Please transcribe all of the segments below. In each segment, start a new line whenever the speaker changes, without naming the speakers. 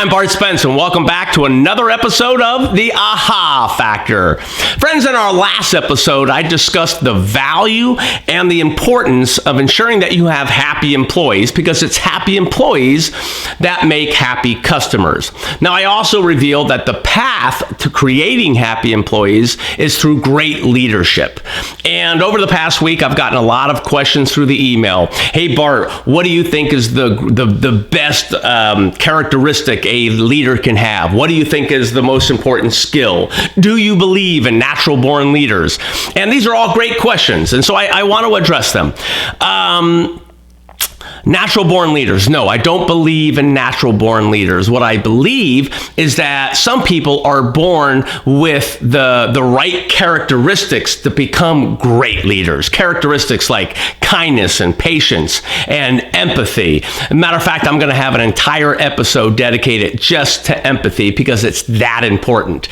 I'm Bart Spence, and welcome back to another episode of The Aha Factor. Friends, in our last episode, I discussed the value and the importance of ensuring that you have happy employees, because it's happy employees that make happy customers. Now, I also revealed that the path to creating happy employees is through great leadership. And over the past week, I've gotten a lot of questions through the email. Hey, Bart, what do you think is the best characteristic a leader can have? What do you think is the most important skill? Do you believe in natural born leaders? And these are all great questions, and so I want to address them. Natural born leaders. No, I don't believe in natural born leaders. What I believe is that some people are born with the right characteristics to become great leaders. Characteristics like kindness and patience and empathy. Matter of fact, I'm going to have an entire episode dedicated just to empathy because it's that important.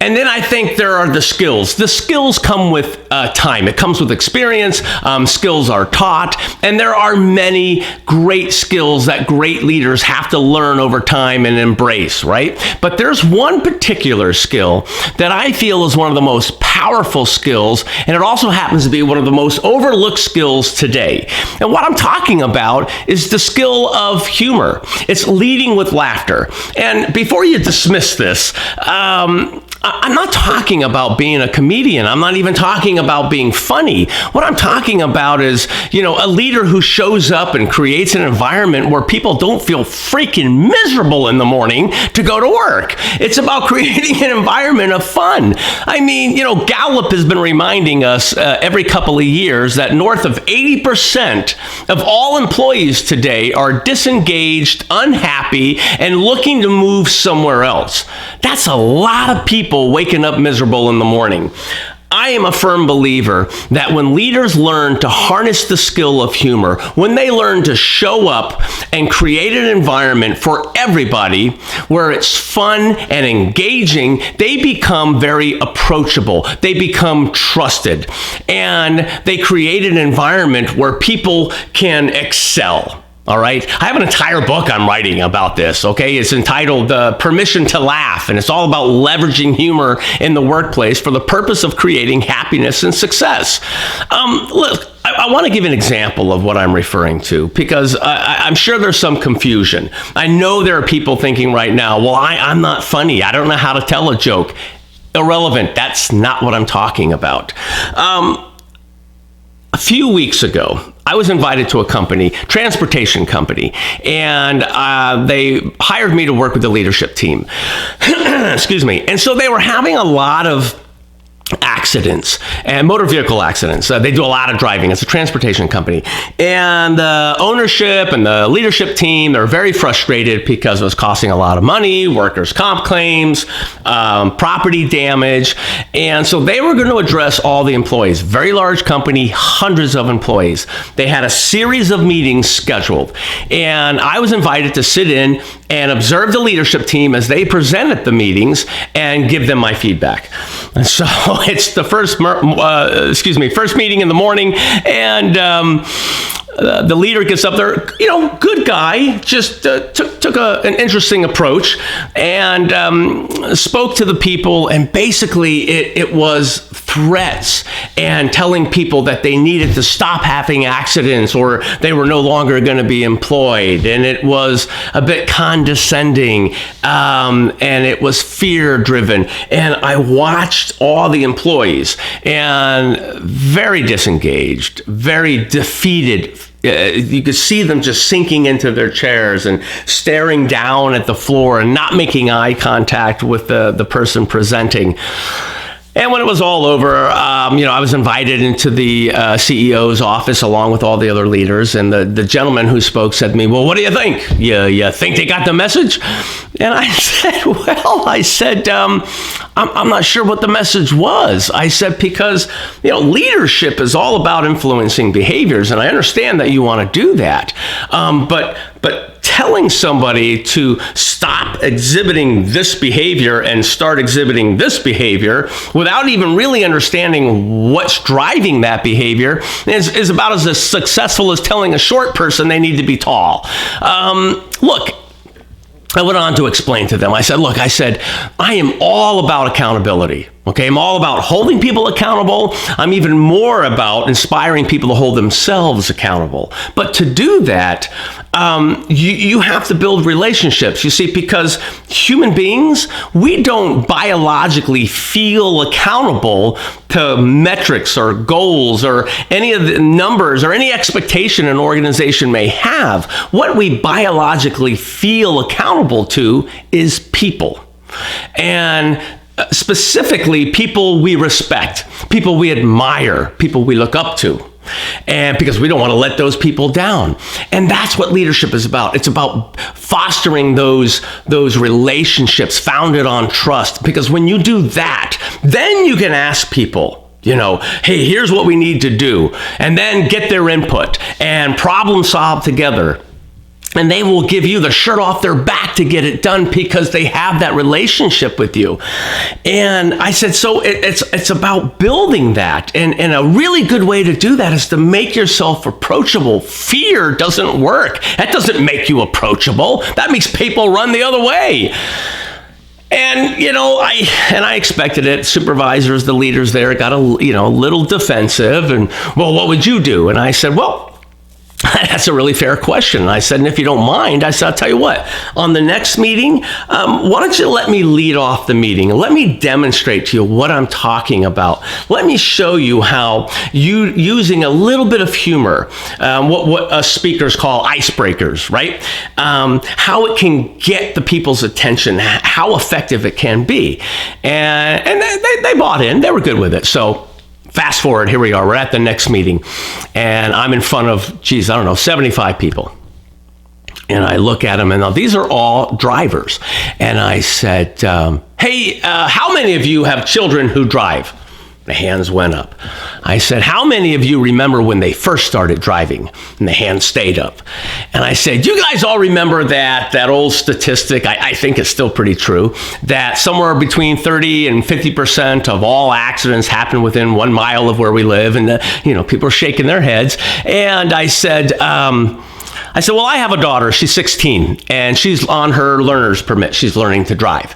And then I think there are the skills. The skills come with time. It comes with experience. Skills are taught. And there are many great skills that great leaders have to learn over time and embrace, right? But there's one particular skill that I feel is one of the most powerful skills, and it also happens to be one of the most overlooked skills today. And what I'm talking about is the skill of humor. It's leading with laughter. And before you dismiss this, I'm not talking about being a comedian. I'm not even talking about being funny. What I'm talking about is, a leader who shows up and creates an environment where people don't feel freaking miserable in the morning to go to work. It's about creating an environment of fun. I mean, Gallup has been reminding us every couple of years that north of 80% of all employees today are disengaged, unhappy, and looking to move somewhere else. That's a lot of people waking up miserable in the morning. I am a firm believer that when leaders learn to harness the skill of humor, when they learn to show up and create an environment for everybody where it's fun and engaging, they become very approachable. They become trusted. And they create an environment where people can excel. All right. I have an entire book I'm writing about this. Okay. It's entitled Permission to Laugh. And it's all about leveraging humor in the workplace for the purpose of creating happiness and success. Look, I want to give an example of what I'm referring to, because I'm sure there's some confusion. I know there are people thinking right now, well, I'm not funny. I don't know how to tell a joke. Irrelevant. That's not what I'm talking about. A few weeks ago, I was invited to a company, transportation company, and they hired me to work with the leadership team. Excuse me. And so they were having a lot of accidents and motor vehicle accidents. They do a lot of driving. It's a transportation company. And the ownership and the leadership team, they're very frustrated because it was costing a lot of money, workers' comp claims, property damage. And so they were going to address all the employees. Very large company, hundreds of employees. They had a series of meetings scheduled. And I was invited to sit in and observe the leadership team as they presented the meetings and give them my feedback. And so it's the first meeting in the morning, and the leader gets up there, good guy, just took an interesting approach and spoke to the people, and basically it was threats and telling people that they needed to stop having accidents or they were no longer going to be employed. And it was a bit condescending, and it was fear-driven. And I watched all the employees, and very disengaged, very defeated. You could see them just sinking into their chairs and staring down at the floor and not making eye contact with the person presenting. And when it was all over, I was invited into the CEO's office along with all the other leaders. And the gentleman who spoke said to me, well, what do you think? You think they got the message? And I said, I'm not sure what the message was. I said, because, leadership is all about influencing behaviors. And I understand that you want to do that. But telling somebody to stop exhibiting this behavior and start exhibiting this behavior without even really understanding what's driving that behavior is about as successful as telling a short person they need to be tall. Look, I went on to explain to them. I said, look, I am all about accountability. Okay, I'm all about holding people accountable. I'm even more about inspiring people to hold themselves accountable. But to do that, you have to build relationships. You see, because human beings, we don't biologically feel accountable to metrics or goals or any of the numbers or any expectation an organization may have. What we biologically feel accountable to is people. And specifically, people we respect, people we admire, people we look up to. And because we don't want to let those people down. And that's what leadership is about. It's about fostering those relationships founded on trust. Because when you do that, then you can ask people, hey, here's what we need to do. And then get their input and problem solve together. And they will give you the shirt off their back to get it done because they have that relationship with you. And I said, so it's about building that. And a really good way to do that is to make yourself approachable. Fear doesn't work. That doesn't make you approachable. That makes people run the other way. And, I expected it. Supervisors, the leaders there got a little defensive. And, well, what would you do? And I said, well, that's a really fair question. And I said, and if you don't mind, I said, I'll tell you what, on the next meeting, why don't you let me lead off the meeting and let me demonstrate to you what I'm talking about. Let me show you how you using a little bit of humor, what speakers call icebreakers, right? How it can get the people's attention, how effective it can be. And they bought in. They were good with it. So fast forward, here we are. We're at the next meeting, and I'm in front of, 75 people. And I look at them, and now these are all drivers. And I said, hey, how many of you have children who drive? The hands went up. I said, how many of you remember when they first started driving? And the hands stayed up. And I said, you guys all remember that old statistic, I think it's still pretty true, that somewhere between 30 and 50% of all accidents happen within 1 mile of where we live. And, people are shaking their heads. And I said, well, I have a daughter. She's 16, and she's on her learner's permit. She's learning to drive.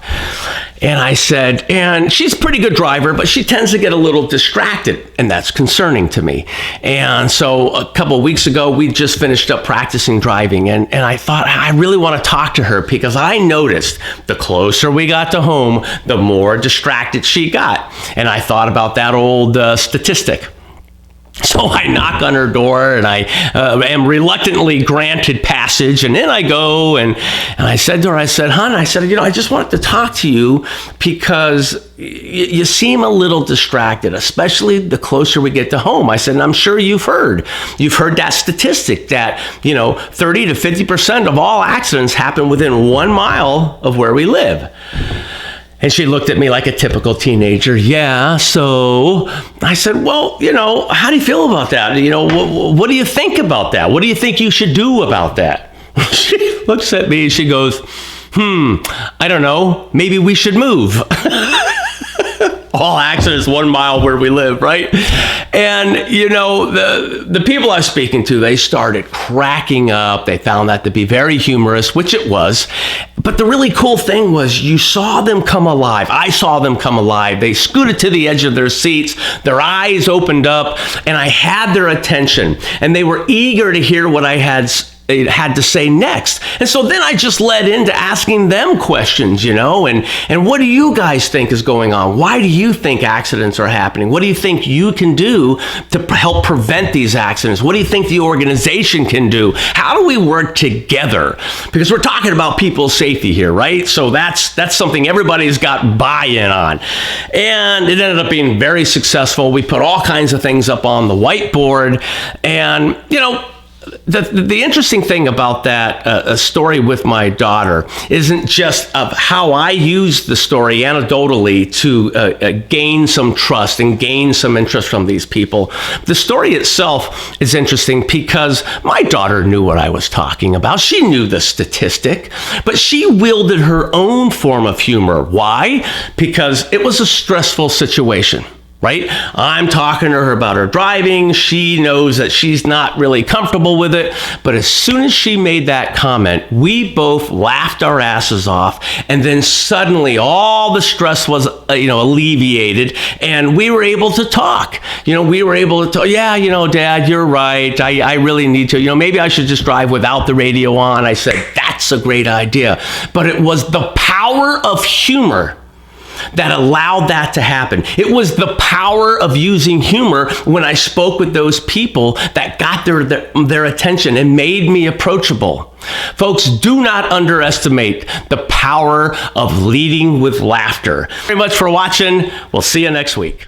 And I said, and she's a pretty good driver, but she tends to get a little distracted, and that's concerning to me. And so a couple of weeks ago, we just finished up practicing driving, and I thought, I really want to talk to her because I noticed the closer we got to home, the more distracted she got. And I thought about that old statistic. So I knock on her door, and I am reluctantly granted passage. And then I go, and I said to her, hon, I just wanted to talk to you because you seem a little distracted, especially the closer we get to home. I said, and I'm sure you've heard that statistic that, 30 to 50% of all accidents happen within 1 mile of where we live. And she looked at me like a typical teenager. Yeah, so I said, well, how do you feel about that? What do you think about that? What do you think you should do about that? She looks at me and she goes, I don't know. Maybe we should move. All accidents 1 mile where we live, right? And, the people I was speaking to, they started cracking up. They found that to be very humorous, which it was. But the really cool thing was you saw them come alive. I saw them come alive. They scooted to the edge of their seats. Their eyes opened up, and I had their attention. And they were eager to hear what I had to say next. And so then I just led into asking them questions, and what do you guys think is going on? Why do you think accidents are happening? What do you think you can do to help prevent these accidents? What do you think the organization can do? How do we work together? Because we're talking about people's safety here, right? So that's something everybody's got buy-in on. And it ended up being very successful. We put all kinds of things up on the whiteboard, and, the interesting thing about that a story with my daughter isn't just of how I use the story anecdotally to gain some trust and gain some interest from these people. The story itself is interesting because my daughter knew what I was talking about. She knew the statistic, but she wielded her own form of humor. Why? Because it was a stressful situation. right? I'm talking to her about her driving. She knows that she's not really comfortable with it. But as soon as she made that comment, we both laughed our asses off. And then suddenly all the stress was, alleviated. And we were able to talk. We were able to talk. Yeah, Dad, you're right. I really need to. Maybe I should just drive without the radio on. I said, that's a great idea. But it was the power of humor that allowed that to happen. It was the power of using humor when I spoke with those people that got their attention and made me approachable. Folks, do not underestimate the power of leading with laughter. Thank you very much for watching. We'll see you next week.